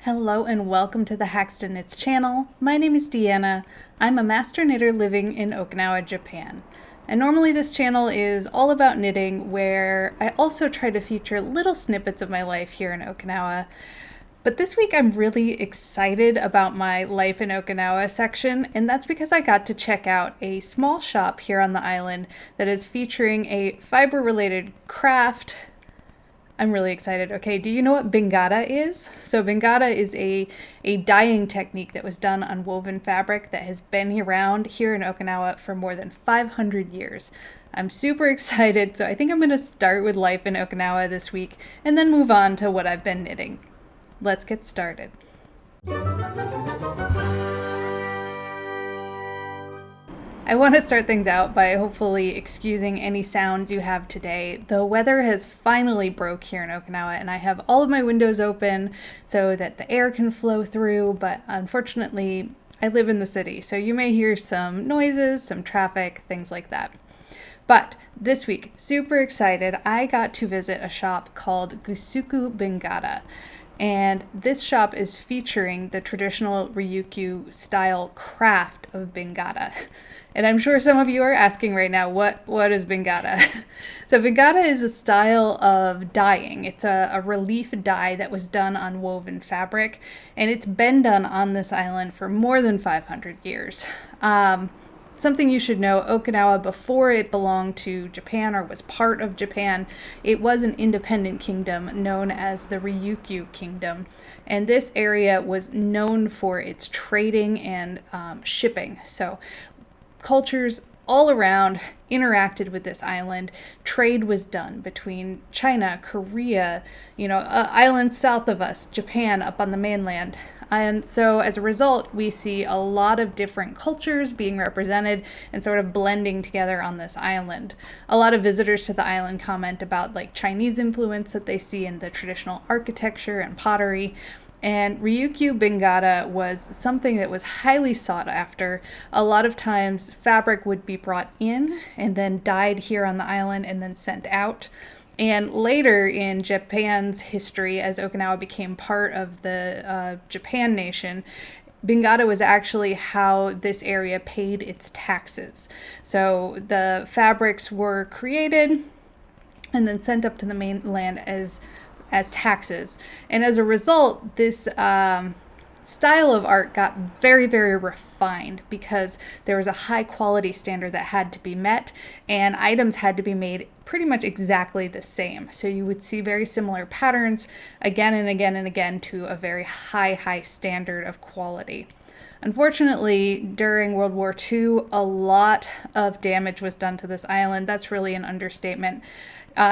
Hello and welcome to the HAXTONKNITS channel. My name is Deanna. I'm a master knitter living in Okinawa, Japan. And normally this channel is all about knitting, where I also try to feature little snippets of my life here in Okinawa. But this week I'm really excited about my Life in Okinawa section, and that's because I got to check out a small shop here on the island that is featuring a fiber-related craft. I'm really excited. Okay, do you know what Bingata is? So Bingata is a dyeing technique that was done on woven fabric that has been around here in Okinawa for more than 500 years. I'm super excited, so I think I'm going to start with Life in Okinawa this week and then move on to what I've been knitting. Let's get started. I want to start things out by hopefully excusing any sounds you have today. The weather has finally broke here in Okinawa, and I have all of my windows open so that the air can flow through, but unfortunately I live in the city, so you may hear some noises, some traffic, things like that. But this week, super excited, I got to visit a shop called Gusuku Bingata. And this shop is featuring the traditional Ryukyu style craft of Bingata. And I'm sure some of you are asking right now, what is Bingata? So Bingata is a style of dyeing. It's a relief dye that was done on woven fabric, and it's been done on this island for more than 500 years. Something you should know, Okinawa, before it belonged to Japan or was part of Japan, it was an independent kingdom known as the Ryukyu Kingdom. And this area was known for its trading and shipping. So cultures all around interacted with this island. Trade was done between China, Korea, islands south of us, Japan up on the mainland. And so as a result, we see a lot of different cultures being represented and sort of blending together on this island. A lot of visitors to the island comment about Chinese influence that they see in the traditional architecture and pottery. And Ryukyu Bingata was something that was highly sought after. A lot of times fabric would be brought in and then dyed here on the island and then sent out. And later in Japan's history, as Okinawa became part of the Japan nation, Bingata was actually how this area paid its taxes. So the fabrics were created and then sent up to the mainland as taxes. And as a result, this style of art got very, very refined because there was a high quality standard that had to be met, and items had to be made pretty much exactly the same. So you would see very similar patterns again and again and again to a very high standard of quality. Unfortunately, during World War II, a lot of damage was done to this island. That's really an understatement.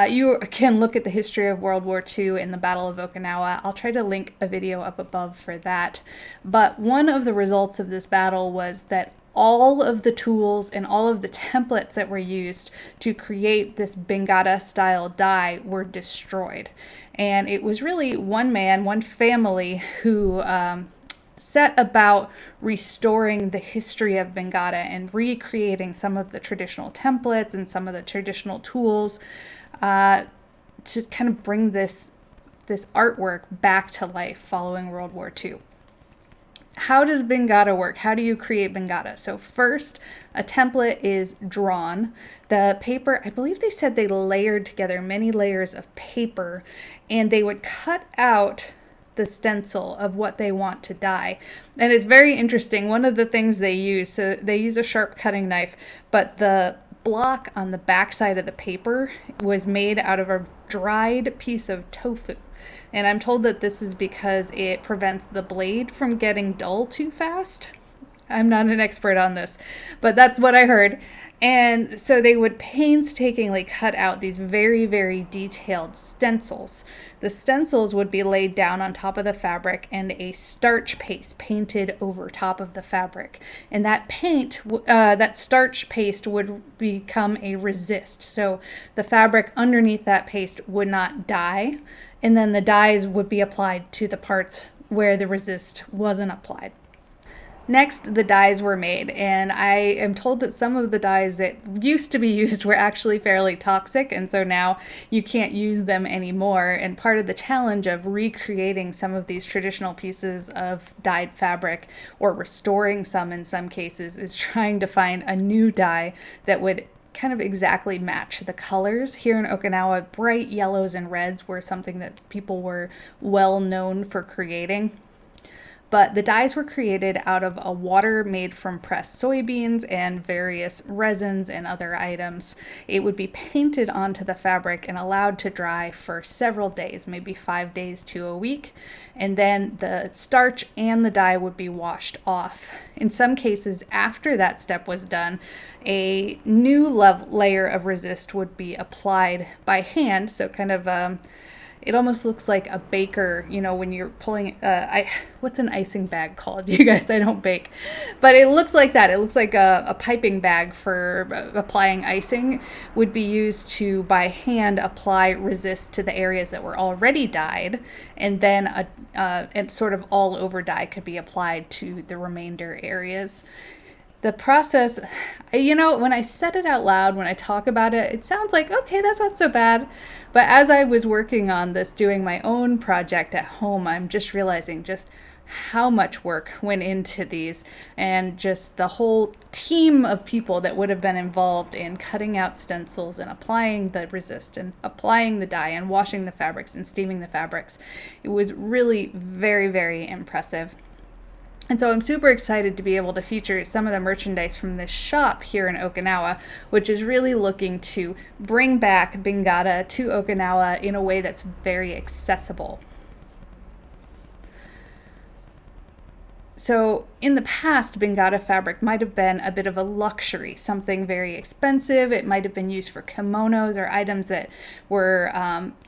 You can look at the history of World War II in the Battle of Okinawa. I'll try to link a video up above for that. But one of the results of this battle was that all of the tools and all of the templates that were used to create this Bingata style dye were destroyed. And it was really one man, one family who set about restoring the history of Bingata and recreating some of the traditional templates and some of the traditional tools to kind of bring this artwork back to life following World War II. How does Bingata work? How do you create Bingata? So first, a template is drawn. The paper, I believe they said they layered together many layers of paper, and they would cut out the stencil of what they want to dye. And it's very interesting. One of the things they use, so they use a sharp cutting knife, but the block on the back side of the paper was made out of a dried piece of tofu. And I'm told that this is because it prevents the blade from getting dull too fast. I'm not an expert on this, but that's what I heard. And so they would painstakingly cut out these very, very detailed stencils. The stencils would be laid down on top of the fabric and a starch paste painted over top of the fabric. And that that starch paste would become a resist. So the fabric underneath that paste would not dye, and then the dyes would be applied to the parts where the resist wasn't applied. Next, the dyes were made, and I am told that some of the dyes that used to be used were actually fairly toxic, and so now you can't use them anymore. And part of the challenge of recreating some of these traditional pieces of dyed fabric, or restoring some in some cases, is trying to find a new dye that would kind of exactly match the colors. Here in Okinawa, bright yellows and reds were something that people were well known for creating. But the dyes were created out of a water made from pressed soybeans and various resins and other items. It would be painted onto the fabric and allowed to dry for several days, maybe 5 days to a week, and then the starch and the dye would be washed off. In some cases, after that step was done, a new layer of resist would be applied by hand, so kind of it almost looks like a baker, you know, when you're pulling, what's an icing bag called? You guys, I don't bake. But it looks like that. It looks like a piping bag for applying icing would be used to, by hand, apply resist to the areas that were already dyed. And then a sort of all over dye could be applied to the remainder areas. The process, you know, when I said it out loud, when I talk about it, it sounds like, okay, that's not so bad. But as I was working on this, doing my own project at home, I'm just realizing just how much work went into these, and just the whole team of people that would have been involved in cutting out stencils and applying the resist and applying the dye and washing the fabrics and steaming the fabrics. It was really very, very impressive. And so I'm super excited to be able to feature some of the merchandise from this shop here in Okinawa, which is really looking to bring back Bingata to Okinawa in a way that's very accessible. So in the past, Bingata fabric might have been a bit of a luxury, something very expensive. It might have been used for kimonos or items that were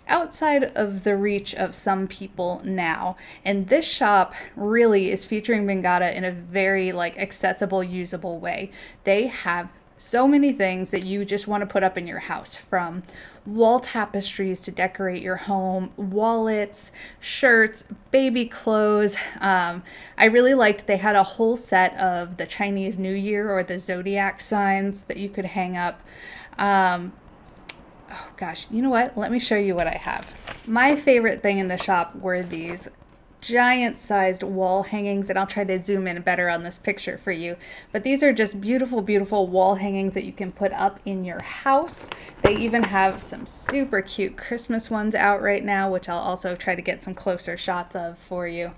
outside of the reach of some people now. And this shop really is featuring Bingata in a very accessible, usable way. They have so many things that you just want to put up in your house, from wall tapestries to decorate your home, wallets, shirts, baby clothes. I really liked they had a whole set of the Chinese New Year or the zodiac signs that you could hang up. Oh gosh, you know what? Let me show you what I have. My favorite thing in the shop were these giant sized wall hangings, and I'll try to zoom in better on this picture for you, but these are just beautiful, beautiful wall hangings that you can put up in your house. They even have some super cute Christmas ones out right now, which I'll also try to get some closer shots of for you.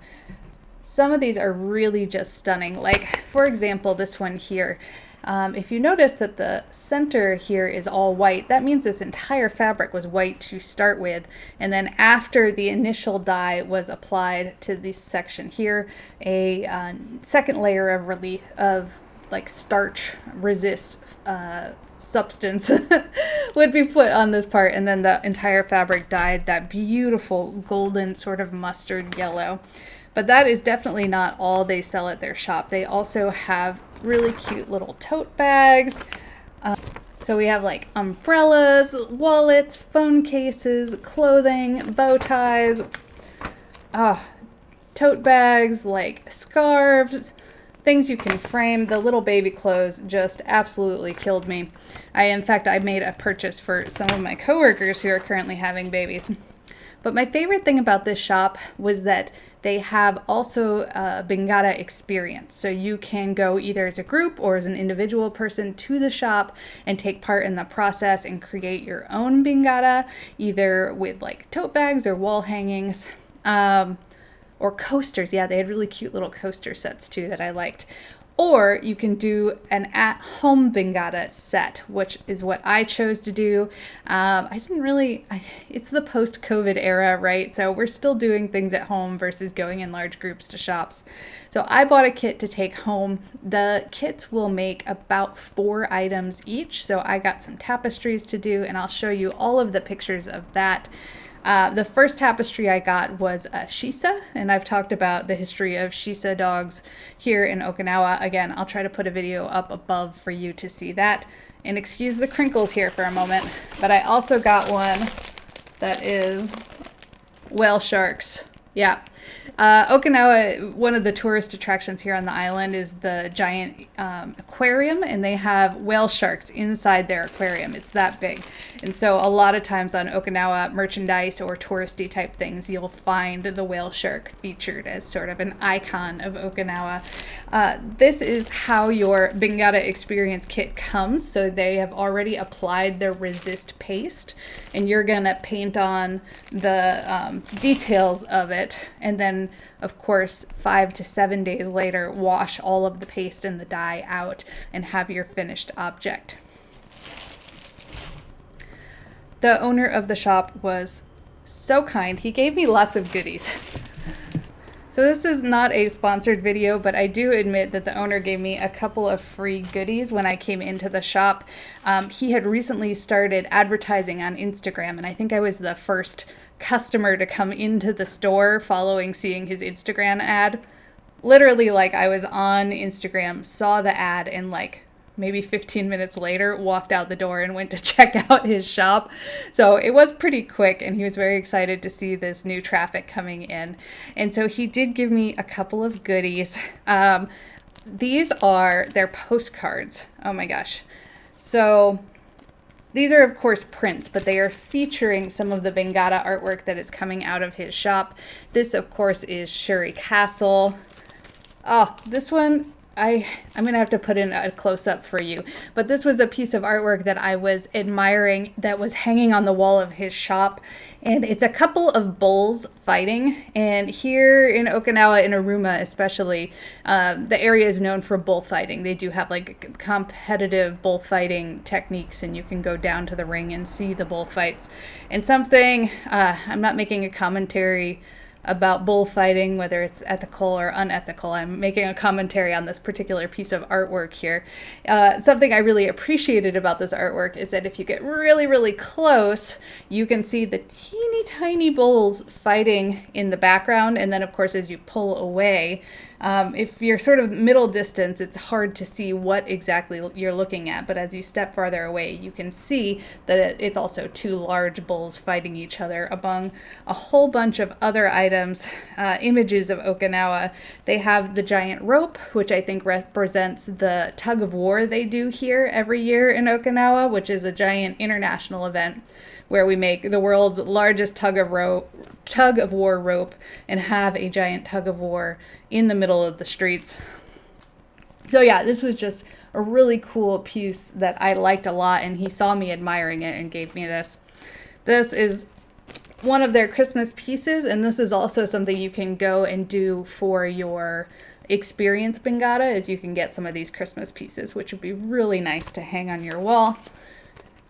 Some of these are really just stunning. Like, for example, this one here. If you notice that the center here is all white, that means this entire fabric was white to start with, and then after the initial dye was applied to this section here, a second layer of relief of starch resist substance would be put on this part, and then the entire fabric dyed that beautiful golden sort of mustard yellow. But that is definitely not all they sell at their shop. They also have really cute little tote bags. So we have umbrellas, wallets, phone cases, clothing, bow ties, tote bags, scarves, things you can frame. The little baby clothes just absolutely killed me. In fact, I made a purchase for some of my coworkers who are currently having babies. But my favorite thing about this shop was that they have also a Bingata experience. So you can go either as a group or as an individual person to the shop and take part in the process and create your own Bingata, either with tote bags or wall hangings, or coasters. Yeah, they had really cute little coaster sets too that I liked. Or you can do an at-home Bingata set, which is what I chose to do. It's the post-COVID era, right? So we're still doing things at home versus going in large groups to shops. So I bought a kit to take home. The kits will make about 4 items each. So I got some tapestries to do, and I'll show you all of the pictures of that. The first tapestry I got was a Shisa, and I've talked about the history of Shisa dogs here in Okinawa. Again, I'll try to put a video up above for you to see that. And excuse the crinkles here for a moment, but I also got one that is whale sharks. Yeah, Okinawa, one of the tourist attractions here on the island is the giant aquarium, and they have whale sharks inside their aquarium. It's that big. And so a lot of times on Okinawa merchandise or touristy type things, you'll find the whale shark featured as sort of an icon of Okinawa. This is how your Bingata Experience kit comes. So they have already applied their resist paste, and you're going to paint on the details of it, and then of course 5 to 7 days later wash all of the paste and the dye out and have your finished object. The owner of the shop was so kind. He gave me lots of goodies. So this is not a sponsored video, but I do admit that the owner gave me a couple of free goodies when I came into the shop. He had recently started advertising on Instagram, and I think I was the first customer to come into the store following seeing his Instagram ad. Literally, like, I was on Instagram, saw the ad, and like maybe 15 minutes later walked out the door and went to check out his shop. So it was pretty quick, and he was very excited to see this new traffic coming in. And so he did give me a couple of goodies. These are their postcards. Oh my gosh. So these are of course prints, but they are featuring some of the Bingata artwork that is coming out of his shop. This of course is Shuri Castle. Oh, this one, I'm going to have to put in a close-up for you. But this was a piece of artwork that I was admiring that was hanging on the wall of his shop. And it's a couple of bulls fighting. And here in Okinawa, in Aruma especially, the area is known for bullfighting. They do have like competitive bullfighting techniques, and you can go down to the ring and see the bullfights. And something, I'm not making a commentary about bullfighting, whether it's ethical or unethical. I'm making a commentary on this particular piece of artwork here. Something I really appreciated about this artwork is that if you get really, really close, you can see the teeny tiny bulls fighting in the background. And then, of course, as you pull away, if you're sort of middle distance, it's hard to see what exactly you're looking at. But as you step farther away, you can see that it's also two large bulls fighting each other among a whole bunch of other items, images of Okinawa. They have the giant rope, which I think represents the tug of war they do here every year in Okinawa, which is a giant international event where we make the world's largest tug of war rope and have a giant tug of war in the middle of the streets. So yeah, this was just a really cool piece that I liked a lot, and he saw me admiring it and gave me this. This is one of their Christmas pieces, and this is also something you can go and do for your experience Bingata, is you can get some of these Christmas pieces, which would be really nice to hang on your wall.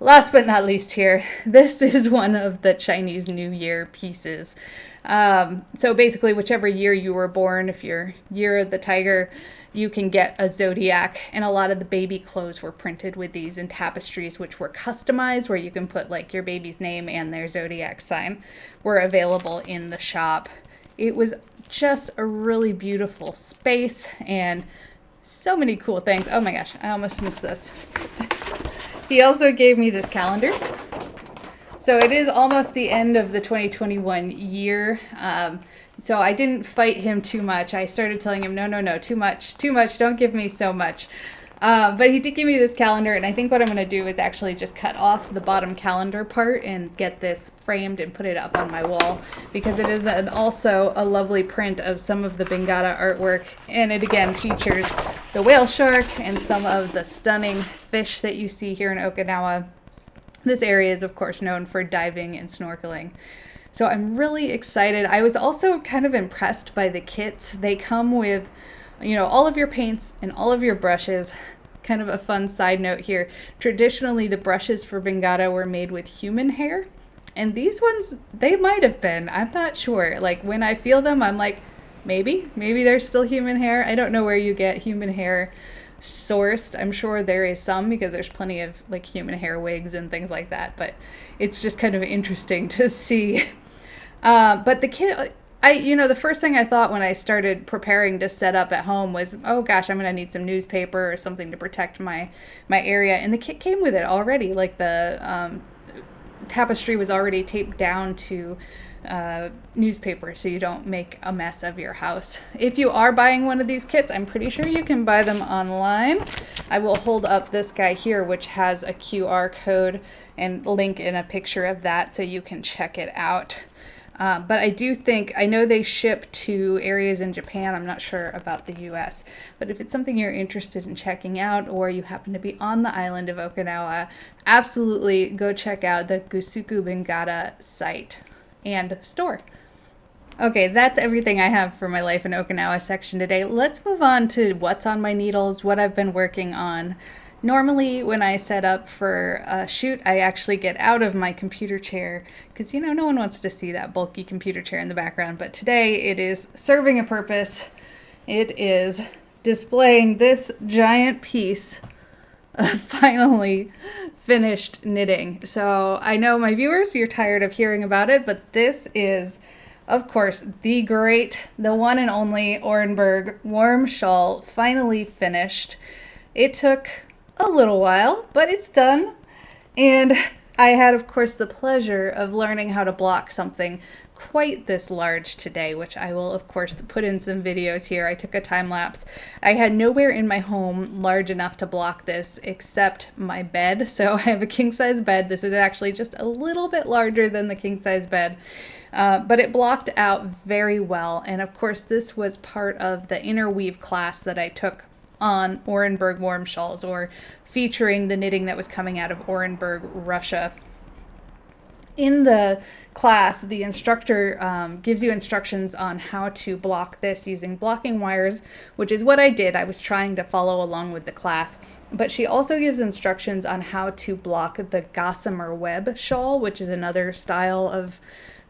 Last but not least here, this is one of the Chinese New Year pieces. So basically, whichever year you were born, if you're Year of the Tiger, you can get a zodiac, and a lot of the baby clothes were printed with these in tapestries, which were customized, where you can put like your baby's name and their zodiac sign, were available in the shop. It was just a really beautiful space and so many cool things. Oh my gosh, I almost missed this. He also gave me this calendar. So it is almost the end of the 2021 year. So I didn't fight him too much. I started telling him, no, too much, don't give me so much. But he did give me this calendar, and I think what I'm going to do is actually just cut off the bottom calendar part and get this framed and put it up on my wall, because it is also a lovely print of some of the Bingata artwork, and it again features the whale shark and some of the stunning fish that you see here in Okinawa. This area is, of course, known for diving and snorkeling. So I'm really excited. I was also kind of impressed by the kits. They come with, all of your paints and all of your brushes. Kind of a fun side note here. Traditionally, the brushes for Bingata were made with human hair. And these ones, they might have been. I'm not sure. Like, when I feel them, I'm like, maybe they're still human hair. I don't know where you get human hair sourced. I'm sure there is some, because there's plenty of like human hair wigs and things like that, but it's just kind of interesting to see. But the kit, the first thing I thought when I started preparing to set up at home was, oh gosh, I'm gonna need some newspaper or something to protect my area, and the kit came with it already. Like the tapestry was already taped down to newspaper so you don't make a mess of your house. If you are buying one of these kits, I'm pretty sure you can buy them online. I will hold up this guy here, which has a QR code and link in a picture of that so you can check it out. But I know they ship to areas in Japan. I'm not sure about the US. But if it's something you're interested in checking out, or you happen to be on the island of Okinawa, absolutely go check out the Gusuku Bingata site and store. Okay, that's everything I have for my life in Okinawa section today. Let's move on to what's on my needles, what I've been working on. Normally, when I set up for a shoot, I actually get out of my computer chair because, you know, no one wants to see that bulky computer chair in the background. But today it is serving a purpose. It is displaying this giant piece of finally finished knitting. So I know my viewers, you're tired of hearing about it, but this is, of course, the one and only Orenburg warm shawl, finally finished. It took a little while, but it's done. And I had, of course, the pleasure of learning how to block something quite this large today, which I will, of course, put in some videos here. I took a time lapse. I had nowhere in my home large enough to block this except my bed. So I have a king size bed. This is actually just a little bit larger than the king size bed. But it blocked out very well. And of course, this was part of the Interweave class that I took on Orenburg warm shawls, or featuring the knitting that was coming out of Orenburg, Russia. In the class, the instructor gives you instructions on how to block this using blocking wires, which is what I did. I was trying to follow along with the class. But she also gives instructions on how to block the gossamer web shawl, which is another style of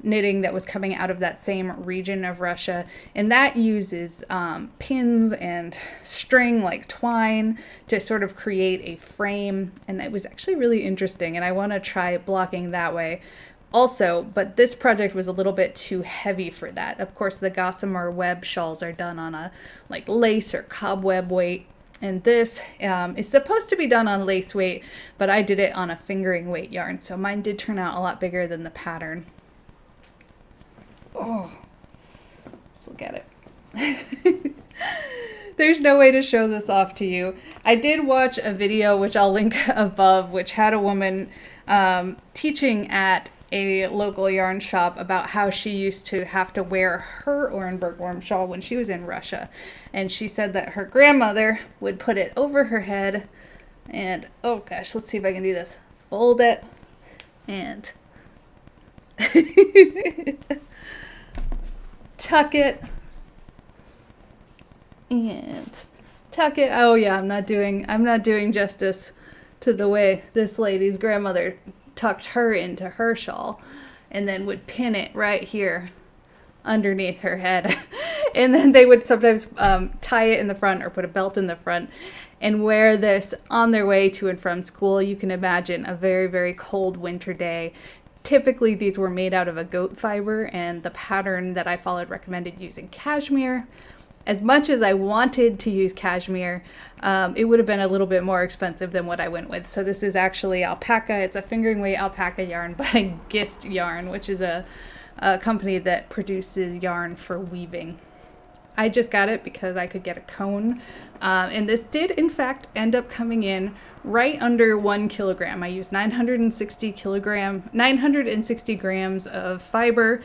knitting that was coming out of that same region of Russia, and that uses pins and string like twine to sort of create a frame, and it was actually really interesting, and I want to try blocking that way also. But this project was a little bit too heavy for that. Of course, the gossamer web shawls are done on a like lace or cobweb weight, and this is supposed to be done on lace weight, but I did it on a fingering weight yarn, so mine did turn out a lot bigger than the pattern. Oh, let's look at it. There's no way to show this off to you. I did watch a video, which I'll link above, which had a woman teaching at a local yarn shop about how she used to have to wear her Orenburg warm shawl when she was in Russia. And she said that her grandmother would put it over her head and, oh gosh, let's see if I can do this. Fold it and tuck it and tuck it. Oh yeah, I'm not doing justice to the way this lady's grandmother tucked her into her shawl, and then would pin it right here underneath her head. And then they would sometimes tie it in the front or put a belt in the front and wear this on their way to and from school. You can imagine a very, very cold winter day. Typically, these were made out of a goat fiber, and the pattern that I followed recommended using cashmere. As much as I wanted to use cashmere, it would have been a little bit more expensive than what I went with. So this is actually alpaca. It's a fingering weight alpaca yarn by Gist Yarn, which is a company that produces yarn for weaving. I just got it because I could get a cone, and this did in fact end up coming in right under 1 kilogram. I used 960 grams of fiber,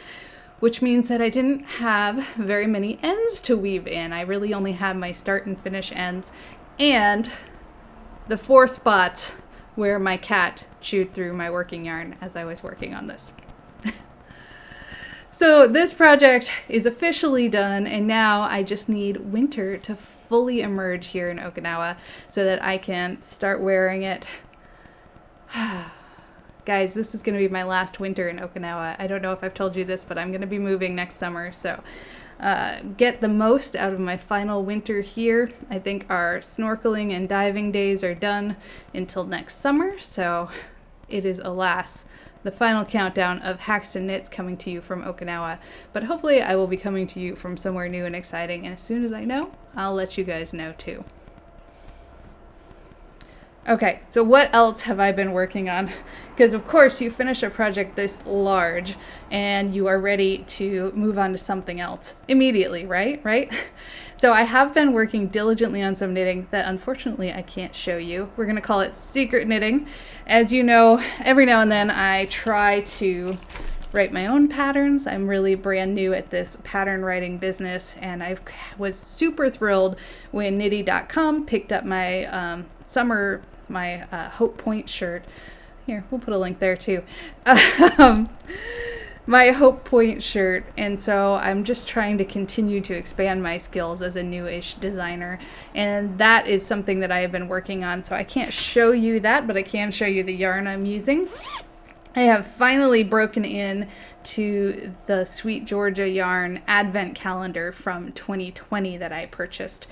which means that I didn't have very many ends to weave in. I really only had my start and finish ends and the 4 spots where my cat chewed through my working yarn as I was working on this. So this project is officially done, and now I just need winter to fully emerge here in Okinawa so that I can start wearing it. Guys, this is going to be my last winter in Okinawa. I don't know if I've told you this, but I'm going to be moving next summer, so get the most out of my final winter here. I think our snorkeling and diving days are done until next summer, so it is, alas, the final countdown of HAXTONKNITS coming to you from Okinawa. But hopefully I will be coming to you from somewhere new and exciting, and as soon as I know, I'll let you guys know too. Okay, so what else have I been working on? Because of course you finish a project this large and you are ready to move on to something else immediately, right? So I have been working diligently on some knitting that unfortunately I can't show you. We're going to call it secret knitting. As you know, every now and then I try to write my own patterns. I'm really brand new at this pattern writing business, and I was super thrilled when Knitty.com picked up my Hope Point shirt. Here, we'll put a link there too. My Hope Point shirt, and so I'm just trying to continue to expand my skills as a newish designer, and that is something that I have been working on. So I can't show you that, but I can show you the yarn I'm using. I have finally broken in to the Sweet Georgia yarn advent calendar from 2020 that I purchased.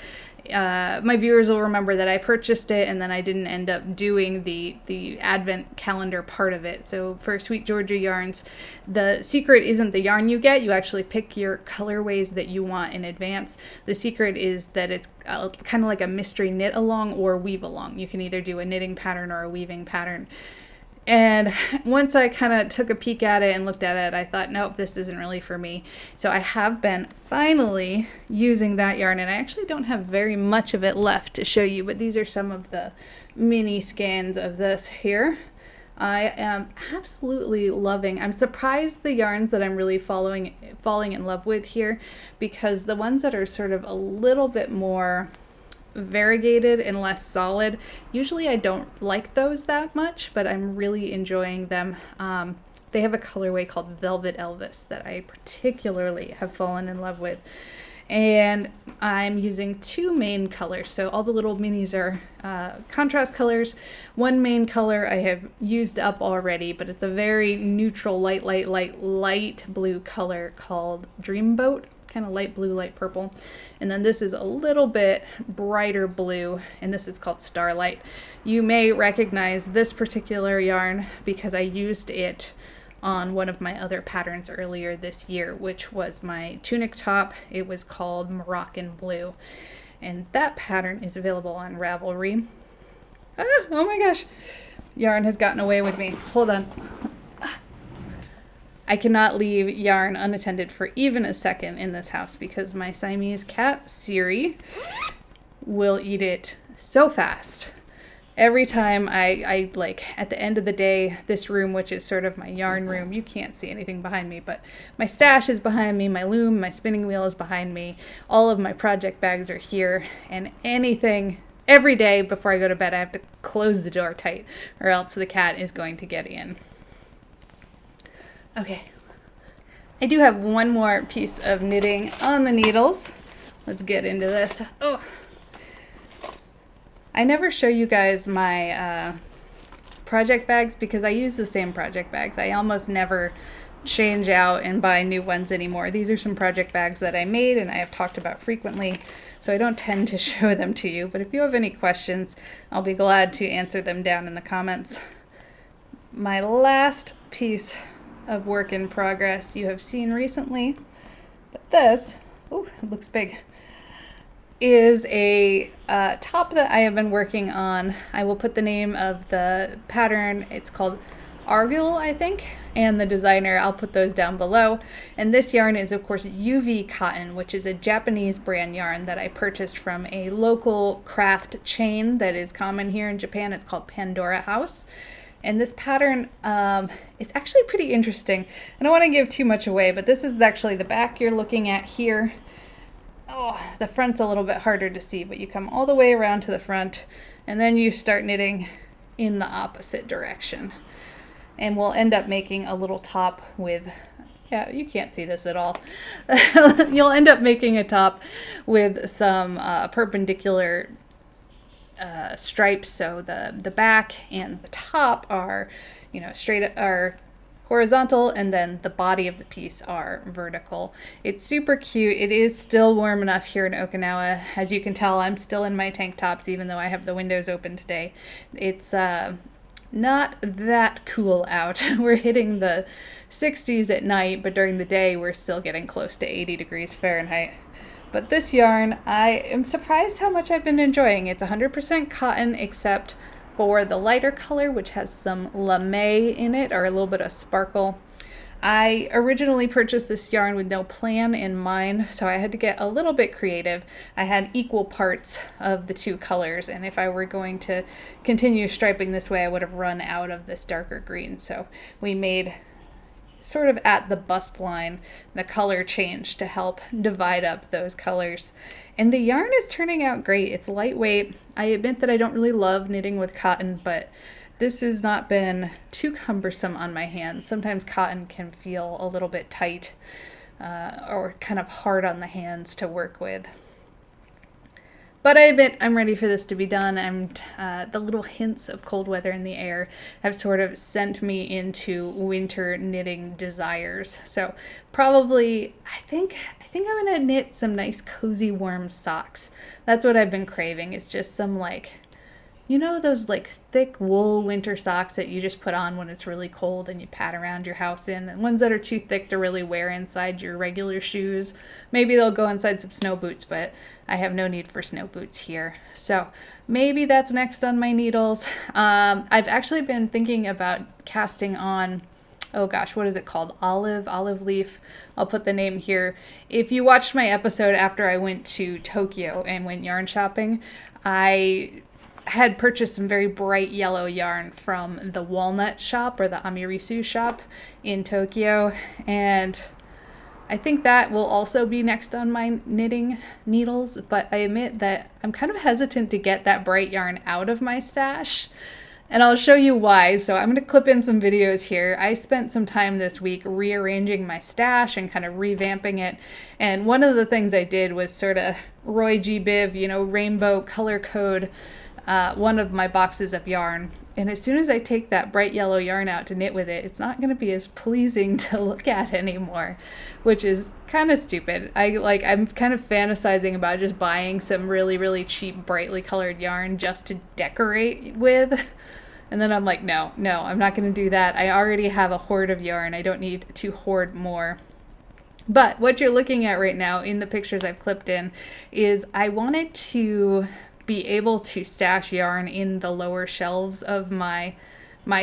My viewers will remember that I purchased it and then I didn't end up doing the advent calendar part of it. So for Sweet Georgia yarns, the secret isn't the yarn you get. You actually pick your colorways that you want in advance. The secret is that it's kind of like a mystery knit along or weave along. You can either do a knitting pattern or a weaving pattern. And once I kind of took a peek at it and looked at it, I thought, nope, this isn't really for me. So I have been finally using that yarn, and I actually don't have very much of it left to show you, but these are some of the mini scans of this here. I am absolutely loving. I'm surprised the yarns that I'm really falling in love with here, because the ones that are sort of a little bit more variegated and less solid, usually I don't like those that much, but I'm really enjoying them. They have a colorway called Velvet Elvis that I particularly have fallen in love with, and I'm using two main colors. So all the little minis are contrast colors. One main color I have used up already, but it's a very neutral light blue color called Dreamboat, kind of light blue, light purple. And then this is a little bit brighter blue, and this is called Starlight. You may recognize this particular yarn because I used it on one of my other patterns earlier this year, which was my tunic top. It was called Moroccan Blue, and that pattern is available on Ravelry. Oh my gosh, yarn has gotten away with me. Hold on. I cannot leave yarn unattended for even a second in this house because my Siamese cat, Siri, will eat it so fast. Every time I like, at the end of the day, this room, which is sort of my yarn room, you can't see anything behind me, but my stash is behind me, my loom, my spinning wheel is behind me, all of my project bags are here, and anything, every day before I go to bed, I have to close the door tight, or else the cat is going to get in. Okay, I do have one more piece of knitting on the needles. Let's get into this. Oh, I never show you guys my project bags because I use the same project bags. I almost never change out and buy new ones anymore. These are some project bags that I made and I have talked about frequently, so I don't tend to show them to you. But if you have any questions, I'll be glad to answer them down in the comments. My last piece of work in progress you have seen recently, but this, oh, it looks big, is a top that I have been working on. I will put the name of the pattern. It's called Argil, I think, and the designer, I'll put those down below. And this yarn is, of course, UV cotton, which is a Japanese brand yarn that I purchased from a local craft chain that is common here in Japan. It's called Pandora House. And this pattern, it's actually pretty interesting. I don't want to give too much away, but this is actually the back you're looking at here. Oh, the front's a little bit harder to see, but you come all the way around to the front, and then you start knitting in the opposite direction. And we'll end up making a little top with, yeah, you can't see this at all. You'll end up making a top with some perpendicular stripes, so the back and the top are, you know, are horizontal, and then the body of the piece are vertical. It's super cute. It is still warm enough here in Okinawa. As you can tell, I'm still in my tank tops even though I have the windows open today. It's not that cool out. We're hitting the 60s at night, but during the day we're still getting close to 80 degrees Fahrenheit. But this yarn, I am surprised how much I've been enjoying. It's 100% cotton except For the lighter color, which has some lame in it, or a little bit of sparkle, I originally purchased this yarn with no plan in mind, so I had to get a little bit creative. I had equal parts of the two colors, and if I were going to continue striping this way, I would have run out of this darker green. So we made sort of at the bust line the color change to help divide up those colors. And the yarn is turning out great. It's lightweight. I admit that I don't really love knitting with cotton, but this has not been too cumbersome on my hands. Sometimes cotton can feel a little bit tight or kind of hard on the hands to work with. But I admit I'm ready for this to be done. The little hints of cold weather in the air have sort of sent me into winter knitting desires. So probably, I think I'm gonna knit some nice cozy warm socks. That's what I've been craving. It's just some those thick wool winter socks that you just put on when it's really cold and you pat around your house in, and ones that are too thick to really wear inside your regular shoes. Maybe they'll go inside some snow boots, but I have no need for snow boots here. So maybe that's next on my needles. I've actually been thinking about casting on, oh gosh, what is it called? Olive leaf. I'll put the name here. If you watched my episode after I went to Tokyo and went yarn shopping, I had purchased some very bright yellow yarn from the walnut shop, or the amirisu shop in Tokyo, and I think that will also be next on my knitting needles, but I admit that I'm kind of hesitant to get that bright yarn out of my stash, and I'll show you why. So I'm going to clip in some videos here. I spent some time this week rearranging my stash and kind of revamping it, and one of the things I did was sort of Roy G. Biv, rainbow color code one of my boxes of yarn. And as soon as I take that bright yellow yarn out to knit with it, it's not going to be as pleasing to look at anymore, which is kind of stupid. I'm kind of fantasizing about just buying some really, really cheap, brightly colored yarn just to decorate with. And then I'm like, no, I'm not going to do that. I already have a hoard of yarn. I don't need to hoard more. But what you're looking at right now in the pictures I've clipped in is I wanted to be able to stash yarn in the lower shelves of my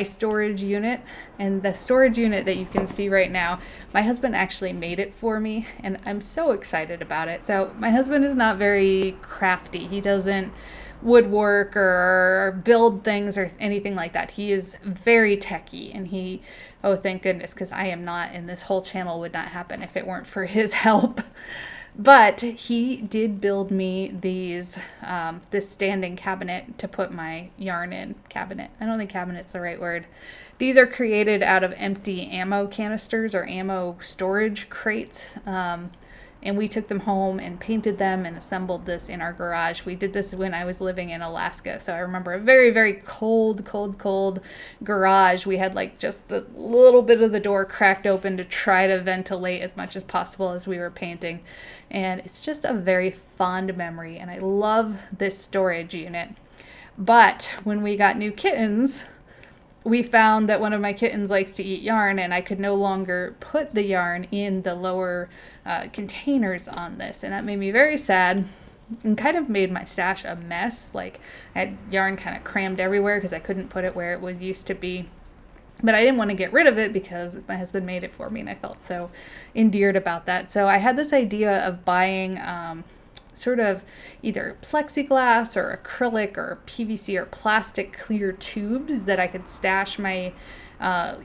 storage unit. And the storage unit that you can see right now, my husband actually made it for me, and I'm so excited about it. So my husband is not very crafty. He doesn't woodwork or build things or anything like that. He is very techy, and oh thank goodness, because I am not, and this whole channel would not happen if it weren't for his help. But he did build me this standing cabinet to put my yarn in. Cabinet. I don't think cabinet's the right word. These are created out of empty ammo canisters or ammo storage crates. And we took them home and painted them and assembled this in our garage. We did this when I was living in Alaska. So I remember a very, very cold garage. We had just the little bit of the door cracked open to try to ventilate as much as possible as we were painting. And it's just a very fond memory. And I love this storage unit. But when we got new kittens, we found that one of my kittens likes to eat yarn, and I could no longer put the yarn in the lower containers on this, and that made me very sad and kind of made my stash a mess. I had yarn kind of crammed everywhere because I couldn't put it where it was used to be. But I didn't want to get rid of it because my husband made it for me, and I felt so endeared about that. So I had this idea of buying sort of either plexiglass or acrylic or PVC or plastic clear tubes that I could stash my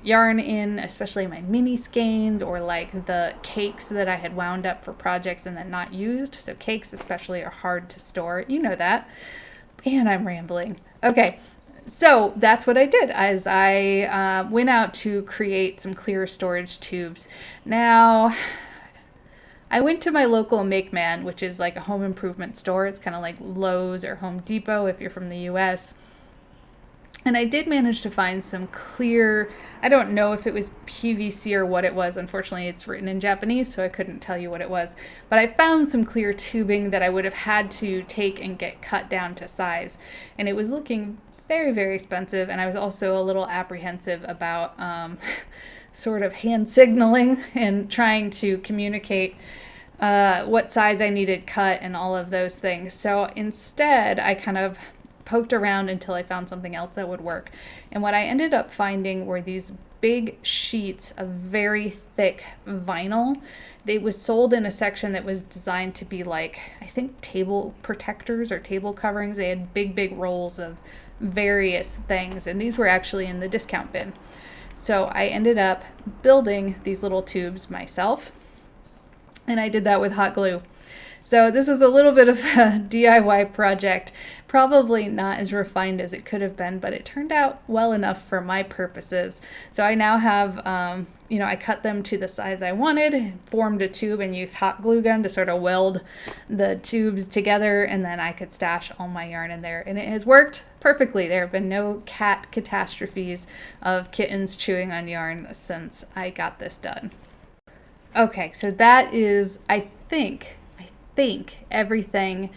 yarn in, especially my mini skeins or the cakes that I had wound up for projects and then not used. So cakes especially are hard to store. You know that. And I'm rambling. Okay. So that's what I did as I went out to create some clear storage tubes. Now, I went to my local Makeman, which is a home improvement store. It's kind of like Lowe's or Home Depot if you're from the US. And I did manage to find some clear, I don't know if it was PVC or what it was. Unfortunately, it's written in Japanese, so I couldn't tell you what it was. But I found some clear tubing that I would have had to take and get cut down to size. And it was looking very, very expensive. And I was also a little apprehensive about sort of hand signaling and trying to communicate what size I needed cut and all of those things. So instead, I kind of poked around until I found something else that would work. And what I ended up finding were these big sheets of very thick vinyl. It was sold in a section that was designed to be like, I think, table protectors or table coverings. They had big rolls of various things, and these were actually in the discount bin. So I ended up building these little tubes myself, and I did that with hot glue. So this was a little bit of a DIY project, probably not as refined as it could have been, but it turned out well enough for my purposes. So I now have, I cut them to the size I wanted, formed a tube, and used hot glue gun to sort of weld the tubes together, and then I could stash all my yarn in there. And it has worked perfectly. There have been no cat catastrophes of kittens chewing on yarn since I got this done. Okay, so that is, I think everything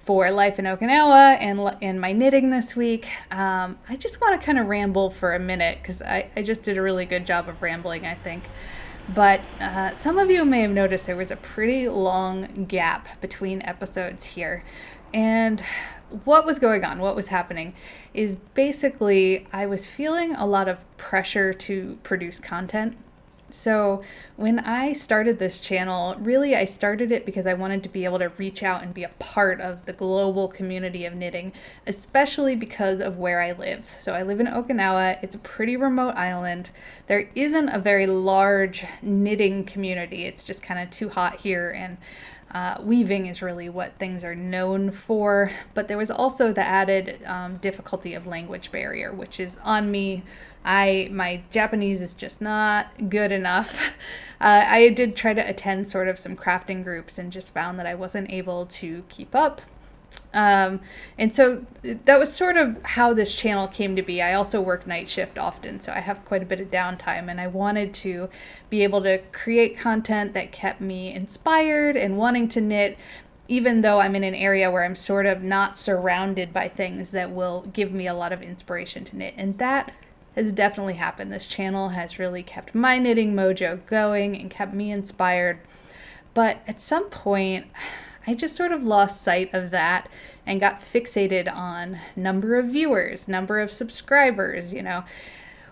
for life in Okinawa and my knitting this week. I just want to kind of ramble for a minute because I just did a really good job of rambling, I think. But some of you may have noticed there was a pretty long gap between episodes here. And what was going on, what was happening, is basically I was feeling a lot of pressure to produce content. So when I started this channel, really I started it because I wanted to be able to reach out and be a part of the global community of knitting, especially because of where I live. So I live in Okinawa. It's a pretty remote island. There isn't a very large knitting community. It's just kind of too hot here, and weaving is really what things are known for. But there was also the added difficulty of language barrier, which is on me. My Japanese is just not good enough. I did try to attend sort of some crafting groups and just found that I wasn't able to keep up. And so that was sort of how this channel came to be. I also work night shift often, so I have quite a bit of downtime, and I wanted to be able to create content that kept me inspired and wanting to knit, even though I'm in an area where I'm sort of not surrounded by things that will give me a lot of inspiration to knit. And that has definitely happened. This channel has really kept my knitting mojo going and kept me inspired. But at some point, I just sort of lost sight of that and got fixated on number of viewers, number of subscribers,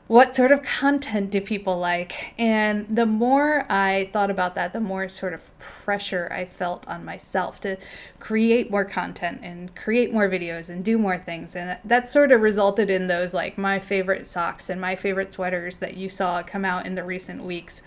what sort of content do people like? And the more I thought about that, the more sort of pressure I felt on myself to create more content and create more videos and do more things. And that sort of resulted in those like my favorite socks and my favorite sweaters that you saw come out in the recent weeks.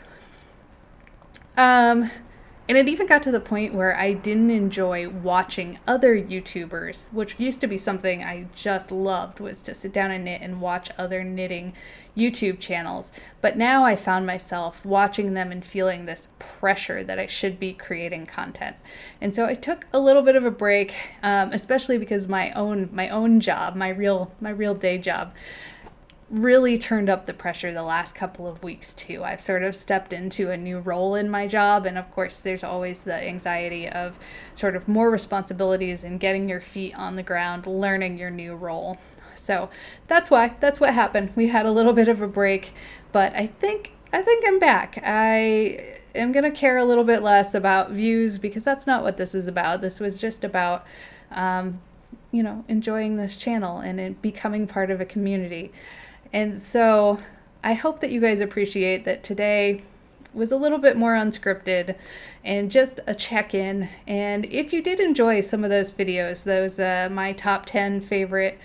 And it even got to the point where I didn't enjoy watching other YouTubers, which used to be something I just loved, was to sit down and knit and watch other knitting YouTube channels. But now I found myself watching them and feeling this pressure that I should be creating content. And so I took a little bit of a break, especially because my own job, my real day job, really turned up the pressure the last couple of weeks too. I've sort of stepped into a new role in my job, and of course there's always the anxiety of sort of more responsibilities and getting your feet on the ground, learning your new role. So that's what happened. We had a little bit of a break, but I think I'm back. I am going to care a little bit less about views because that's not what this is about. This was just about enjoying this channel and it becoming part of a community. And so I hope that you guys appreciate that today was a little bit more unscripted and just a check-in. And if you did enjoy some of those videos, those my top 10 favorite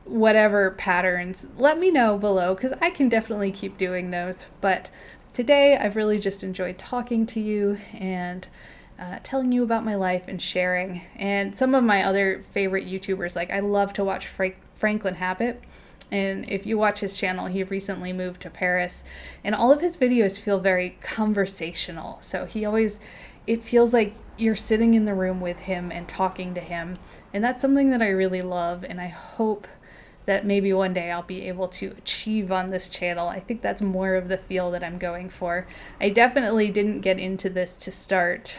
whatever patterns, let me know below because I can definitely keep doing those. But today I've really just enjoyed talking to you and telling you about my life and sharing. And some of my other favorite YouTubers, like I love to watch Franklin Habit. And if you watch his channel, he recently moved to Paris, and all of his videos feel very conversational. So it feels like you're sitting in the room with him and talking to him. And that's something that I really love, and I hope that maybe one day I'll be able to achieve on this channel. I think that's more of the feel that I'm going for. I definitely didn't get into this to start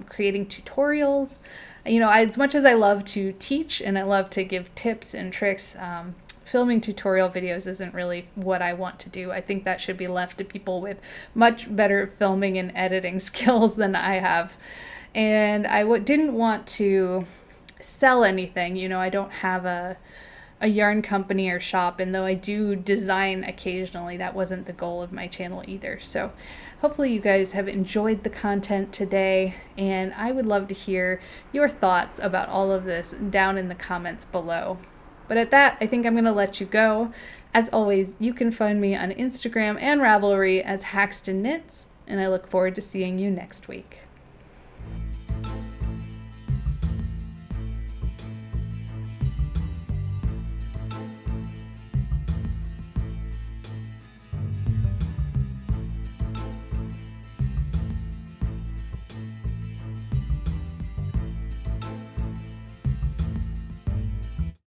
creating tutorials. As much as I love to teach and I love to give tips and tricks, filming tutorial videos isn't really what I want to do. I think that should be left to people with much better filming and editing skills than I have. And I didn't want to sell anything. I don't have a a yarn company or shop, and though I do design occasionally, that wasn't the goal of my channel either. So hopefully you guys have enjoyed the content today, and I would love to hear your thoughts about all of this down in the comments below. But at that, I think I'm going to let you go. As always, you can find me on Instagram and Ravelry as HAXTONKNITS, and I look forward to seeing you next week.